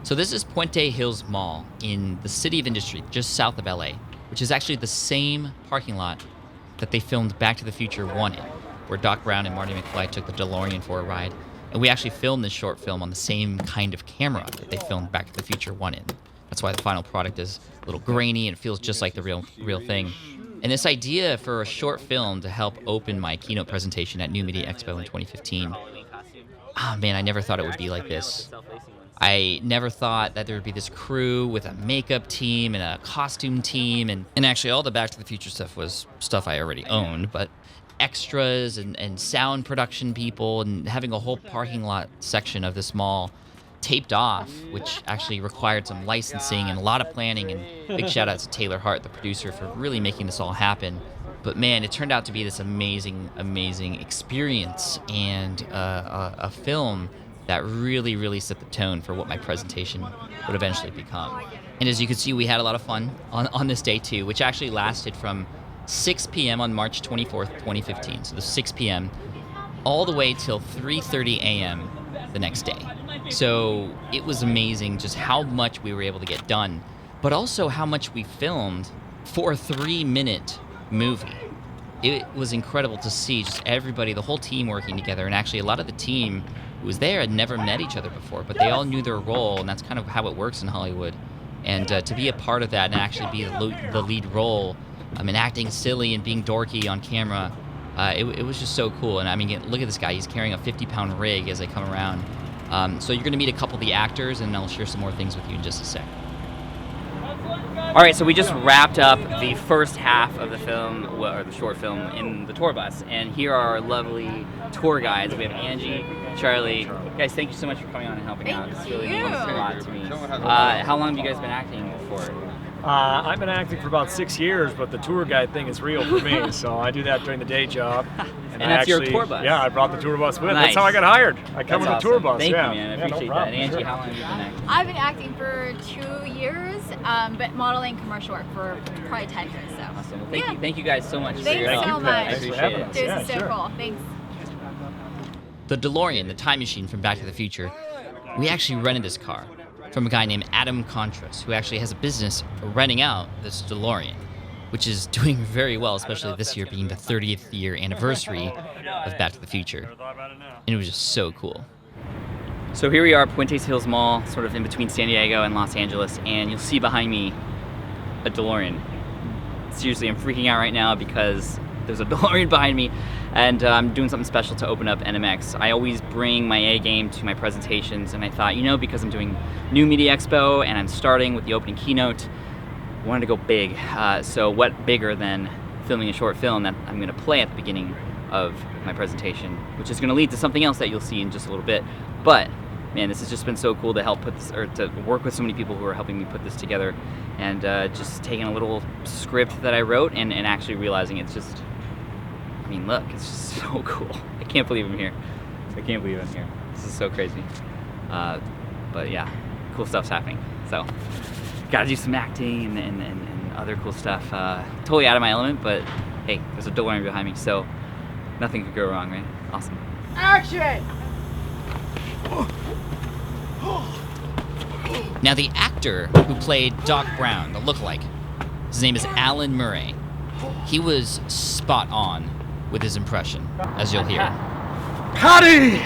So this is Puente Hills Mall in the City of Industry, just south of LA, which is actually the same parking lot that they filmed Back to the Future 1 in, where Doc Brown and Marty McFly took the DeLorean for a ride. And we actually filmed this short film on the same kind of camera that they filmed Back to the Future 1 in. That's why the final product is a little grainy and it feels just like the real thing. And this idea for a short film to help open my keynote presentation at New Media Expo in 2015, man, I never thought it would be like this. I never thought that there would be this crew with a makeup team and a costume team. And actually, all the Back to the Future stuff was stuff I already owned, but extras and sound production people and having a whole parking lot section of this mall taped off, which actually required some licensing and a lot of planning. And big shout out to Taylor Hart, the producer, for really making this all happen. But man, it turned out to be this amazing, amazing experience and a film that really, really set the tone for what my presentation would eventually become. And as you can see, we had a lot of fun on this day too, which actually lasted from 6 p.m. on March 24th, 2015. So the 6 p.m. all the way till 3:30 a.m. the next day. So it was amazing just how much we were able to get done, but also how much we filmed for a 3-minute movie. It was incredible to see just everybody, the whole team working together, and actually a lot of the team who was there had never met each other before, but they all knew their role, and that's kind of how it works in Hollywood. And to be a part of that and actually be the lead role, and acting silly and being dorky on camera, it was just so cool. And I mean, look at this guy. He's carrying a 50-pound rig as they come around. So you're going to meet a couple of the actors, and I'll share some more things with you in just a sec. All right, so we just wrapped up the first half of the film, or the short film, in the tour bus, and here are our lovely tour guides. We have Angie, Charlie. Guys, thank you so much for coming on and helping out. This really means a lot to me. How long have you guys been acting for? I've been acting for about 6 years, but the tour guide thing is real for me, so I do that during the day job. And that's your tour bus? Yeah, I brought the tour bus with. Nice. That's how I got hired. I come with a tour bus. Thank yeah. you, man. I no appreciate that. And Angie, how long have you been acting? I've been acting for 2 years, but modeling commercial work for probably 10 years. So. Awesome. Well, thank you guys so much. Thanks for your so help. much. I appreciate it. This is so cool. Thanks. The DeLorean, the time machine from Back to the Future, we actually rented this car from a guy named Adam Contras, who actually has a business renting out this DeLorean, which is doing very well, especially this year being the 30th year anniversary of Back to the Future. And it was just so cool. So here we are, Puente Hills Mall, sort of in between San Diego and Los Angeles, and you'll see behind me a DeLorean. Seriously, I'm freaking out right now because there's a DeLorean behind me, and I'm doing something special to open up NMX. I always bring my A game to my presentations, and I thought, because I'm doing New Media Expo and I'm starting with the opening keynote, I wanted to go big. So what bigger than filming a short film that I'm going to play at the beginning of my presentation, which is going to lead to something else that you'll see in just a little bit. But man, this has just been so cool to help put this, or to work with so many people who are helping me put this together, and just taking a little script that I wrote and actually realizing it's just, look, it's just so cool. I can't believe I'm here. I can't believe I'm here. This is so crazy. But yeah, cool stuff's happening. So, gotta do some acting and other cool stuff. Totally out of my element, but hey, there's a DeLorean behind me, so nothing could go wrong, right? Awesome. Action! Now, the actor who played Doc Brown, the lookalike, his name is Alan Murray. He was spot on with his impression, as you'll hear. Patty!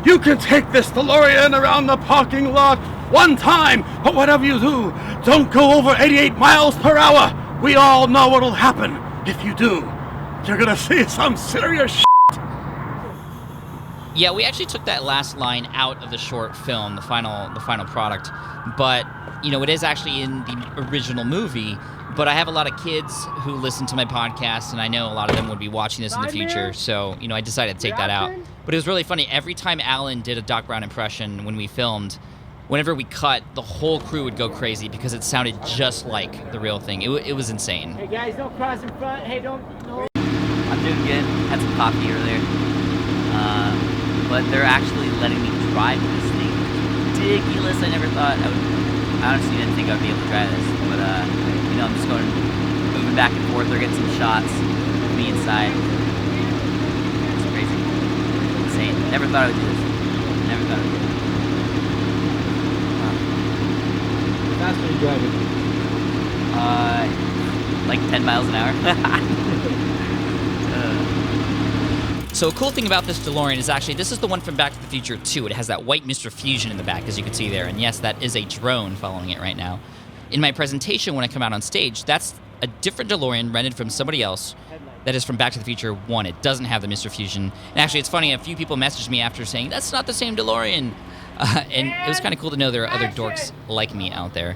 You can take this DeLorean around the parking lot one time, but whatever you do, don't go over 88 miles per hour. We all know what'll happen if you do. You're gonna see some serious shit. Yeah, we actually took that last line out of the short film, the final product, but it is actually in the original movie. But I have a lot of kids who listen to my podcast, and I know a lot of them would be watching this in the future, so I decided to take that out. But it was really funny. Every time Alan did a Doc Brown impression when we filmed, whenever we cut, the whole crew would go crazy because it sounded just like the real thing. It was insane. Hey guys, don't cross in front. Hey, don't. No. I'm doing good. Had some coffee earlier. But they're actually letting me drive this thing. Ridiculous. I never thought I would. I honestly didn't think I'd be able to drive this. But, I'm just moving back and forth. They're getting some shots of me inside. It's crazy. Insane. Never thought I would do this. Never thought I would do this. fast are you driving? Like 10 miles an hour. So a cool thing about this DeLorean is actually, this is the one from Back to the Future 2. It has that white Mr. Fusion in the back, as you can see there. And yes, that is a drone following it right now. In my presentation, when I come out on stage, that's a different DeLorean rented from somebody else that is from Back to the Future 1. It doesn't have the Mr. Fusion. And actually, it's funny, a few people messaged me after saying, that's not the same DeLorean. And it was kind of cool to know there are other dorks like me out there.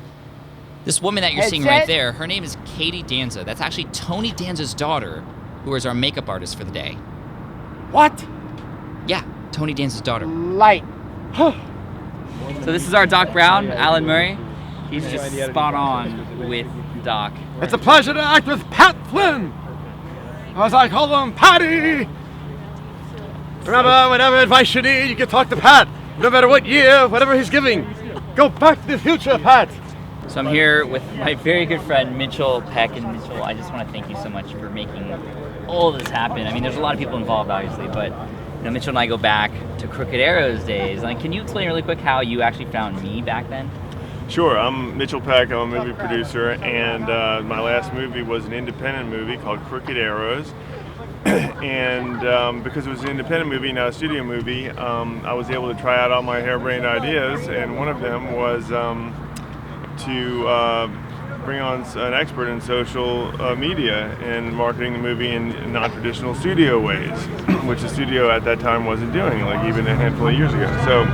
This woman that you're seeing right there, her name is Katie Danza. That's actually Tony Danza's daughter, who is our makeup artist for the day. What? Yeah, Tony Danza's daughter. Light. So this is our Doc Brown, Alan Murray. He's just spot on with Doc. It's a pleasure to act with Pat Flynn, as I call him, Patty. Remember, whatever advice you need, you can talk to Pat. No matter what year, whatever he's giving. Go back to the future, Pat. So I'm here with my very good friend Mitchell Peck. And Mitchell, I just want to thank you so much for making all this happen. I mean, there's a lot of people involved, obviously, but you know, Mitchell and I go back to Crooked Arrows days. Like, can you explain really quick how you actually found me back then? Sure, I'm Mitchell Peck, I'm a movie producer, and my last movie was an independent movie called Crooked Arrows. And because it was an independent movie, not a studio movie, I was able to try out all my harebrained ideas, and one of them was to bring on an expert in social media and marketing the movie in non-traditional studio ways, which the studio at that time wasn't doing, like even a handful of years ago. So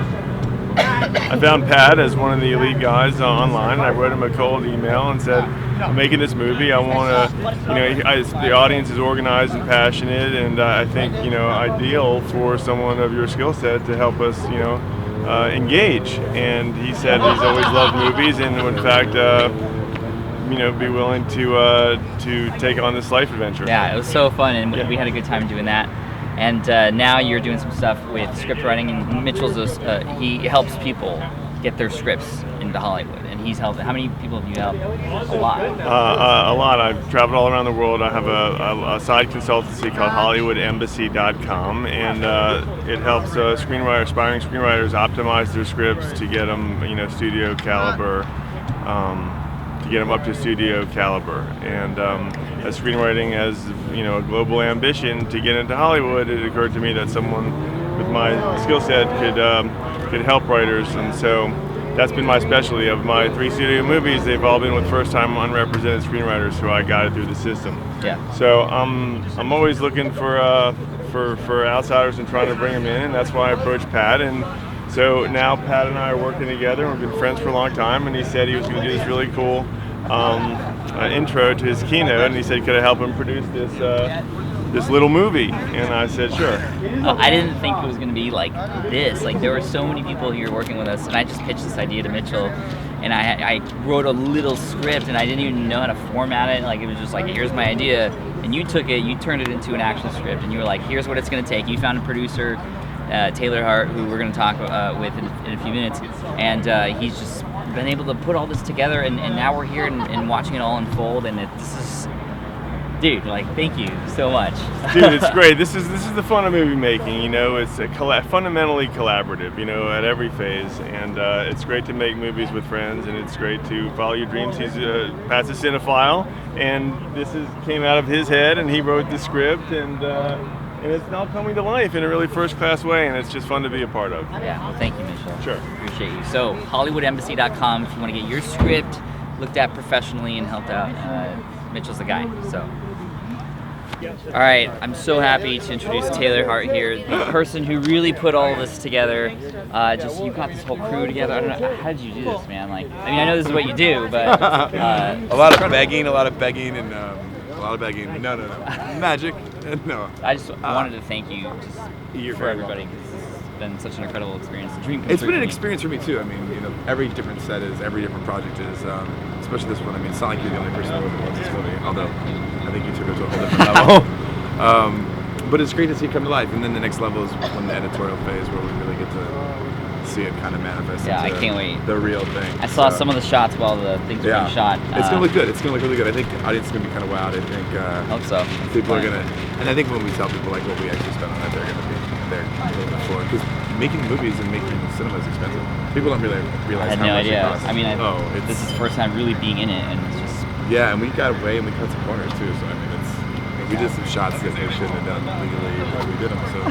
I found Pat as one of the elite guys online, and I wrote him a cold email and said, I'm making this movie, I want to, the audience is organized and passionate, and I think, ideal for someone of your skill set to help us, engage. And he said he's always loved movies, and in fact, be willing to take on this life adventure. Yeah, it was so fun, and we had a good time doing that. And now you're doing some stuff with script writing, and Mitchell's he helps people get their scripts into Hollywood, and he's helped. How many people have you helped? A lot. A lot. I've traveled all around the world. I have a side consultancy called HollywoodEmbassy.com, and it helps aspiring screenwriters optimize their scripts to get them, studio caliber. To get them up to studio caliber, and as screenwriting has a global ambition to get into Hollywood, it occurred to me that someone with my skill set could help writers, and so that's been my specialty. Of my 3 studio movies, they've all been with first-time unrepresented screenwriters who I guided through the system. Yeah. So I'm always looking for outsiders and trying to bring them in, and that's why I approached Pat. And so now Pat and I are working together, and we've been friends for a long time, and he said he was going to do this really cool intro to his keynote, and he said, could I help him produce this little movie? And I said, sure. I didn't think it was going to be like this. Like, there were so many people here working with us, and I just pitched this idea to Mitchell, and I wrote a little script, and I didn't even know how to format it. Like, it was just like, here's my idea, and you took it, you turned it into an actual script, and you were like, here's what it's going to take. You found a producer, Taylor Hart, who we're going to talk with in a few minutes, and he's just been able to put all this together, and now we're here and watching it all unfold, and this is, dude, like, thank you so much. Dude, it's great. This is the fun of movie making. It's fundamentally collaborative, at every phase, and it's great to make movies with friends, and it's great to follow your dreams. Pat's a cinephile, and this came out of his head, and he wrote the script, and it's now coming to life in a really first-class way, and it's just fun to be a part of. Yeah, well, thank you, Mitchell. Sure. Appreciate you. So, HollywoodEmbassy.com if you want to get your script looked at professionally and helped out. Mitchell's the guy. So, all right, I'm so happy to introduce Taylor Hart here, the person who really put all this together. You got this whole crew together. I don't know, how did you do this, man? Like, I mean, I know this is what you do, but a lot of begging, and no, magic, no. I just wanted to thank you for everybody, because this has been such an incredible experience. It's been an experience for me too. I mean, every different set is, every different project is, especially this one. I mean, it's not like you're the only person who wants this movie, although I think you took it to a whole different level. But it's great to see it come to life, and then the next level is when the editorial phase, where we really get to see it kind of manifest. Yeah, I can't wait. The real thing. I saw some of the shots while the things were being shot. It's gonna look good. It's gonna look really good. I think the audience is gonna be kind of wowed. I think. Hope so. People are gonna, and I think when we tell people like what we actually spent on it, they're gonna be there looking forward, because making movies and making cinema is expensive. People don't really realize I had how no much idea. it costs. I mean, it's this is the first time really being in it, and it's just yeah, and we got away and we cut some corners too. So I mean, we did some shots that we shouldn't have done legally, but we did them. So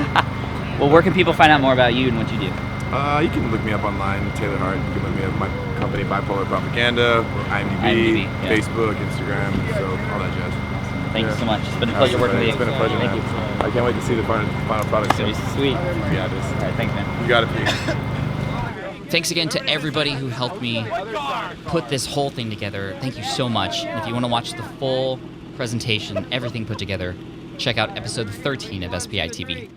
well, where can people find out more about you and what you do? you can look me up online, Taylor Hart. You can look me up my company, Bipolar Propaganda, IMDb, yeah. Facebook, Instagram, so all that jazz. Thank you so much. It's been a pleasure working with you. It's been a pleasure. Thank you. I can't wait to see the final product. So sweet. Yeah, it is. All right, thanks, man. You got it, Pete. Thanks again to everybody who helped me put this whole thing together. Thank you so much. And if you want to watch the full presentation, everything put together, check out episode 13 of SPI TV.